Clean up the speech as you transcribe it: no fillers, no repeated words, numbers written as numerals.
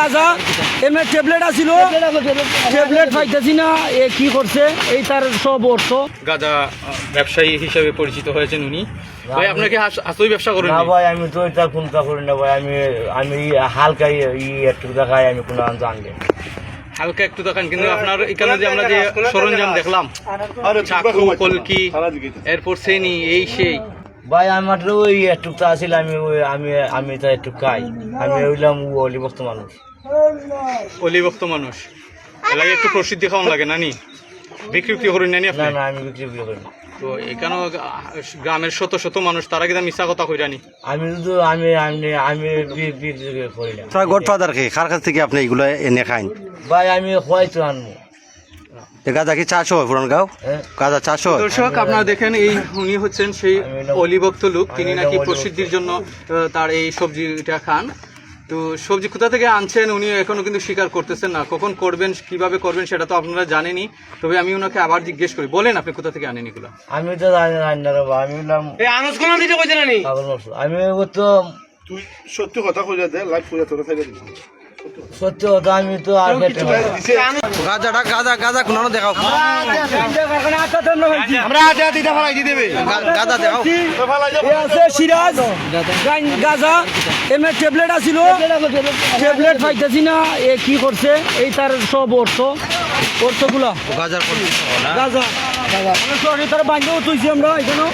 গাঁজা এমনি ট্যাবলেট আছিল, ট্যাবলেট পাইতেছি না, এ কি করছে এই তার সব অর্থ। গাঁজা ব্যবসায়ী হিসেবে পরিচিত হয়েছেন উনি। ভাই আপনাকে আসই ব্যবসা করেন? না ভাই, আমি তো এটা কোনটা করি না ভাই। আমি হালকা একটু দেখাই, আমি কোনো জানলে হালকা একটু দেখান, কিন্তু আপনার এখানে যে আমরা যে সরঞ্জাম দেখলাম, চাকু, কলকি, এরপর শ্রেণী, এই সেই ভাই আমার ওই একটুকটা আছিল। আমি তা একটু খাই। আমি হইলাম অলিভক্ত মানুষ। অলিভক্ত মানুষ এলাকায় একটু প্রসিদ্ধি খাওয়ান লাগে নানি, বিক্রি করেন নানি আপনি? না না, আমি বিক্রি করি না। তো এখানে গ্রামের শত শত মানুষ, তারা কিন্তু মিশা কথা কইরানি। আমি শুধু আমি বিক্রি করি না। আপনার গডফাদার কে কার কাছ থেকে আপনি এগুলো এনে খাইন? ভাই আমি হয়তো আনবো। গাঁজা কি চাষ হয় পুরান গাঁও? হ্যাঁ। গাঁজা চাষ হয়? দর্শক আপনারা দেখেন, এই উনি হচ্ছেন সেই অলিভক্ত লোক, তিনি নাকি প্রসিদ্ধির জন্য তার এই সবজিটা খান। তো সবজি কোথা থেকে আনছেন উনি এখনো কিন্তু স্বীকার করতেছেন না। কখন করবেন, কিভাবে করবেন সেটা তো আপনারা জানেনই। তবে আমি ওনাকে আবার জিজ্ঞেস করি, বলেন আপনি কোথা থেকে আনেন এগুলো? আমি তো জানি না রে ভাই। আমি হইলাম পাগল মানুষ। আমি ও তো তুই সত্যি কথা কইরা দে, লাইভ কইরা তোরা ফেলে দিবি। সত্যি কথা, আমি তো আর খেতে পারি না। গাঁজাটা গাঁজা কোনো দেখাও, আমরা আজ দিটা ফলাই দি দেবে। গাঁজা দেখাও। এ আছে সিরাজ গাঁজা এমনি ট্যাবলেট আছিল, ট্যাবলেট পাইতেছি না, এ কি করছে এই তার সব অর্থগুলা। গাঁজার গাঁজা তারা বান্ধব তুইছি আমরা এখানে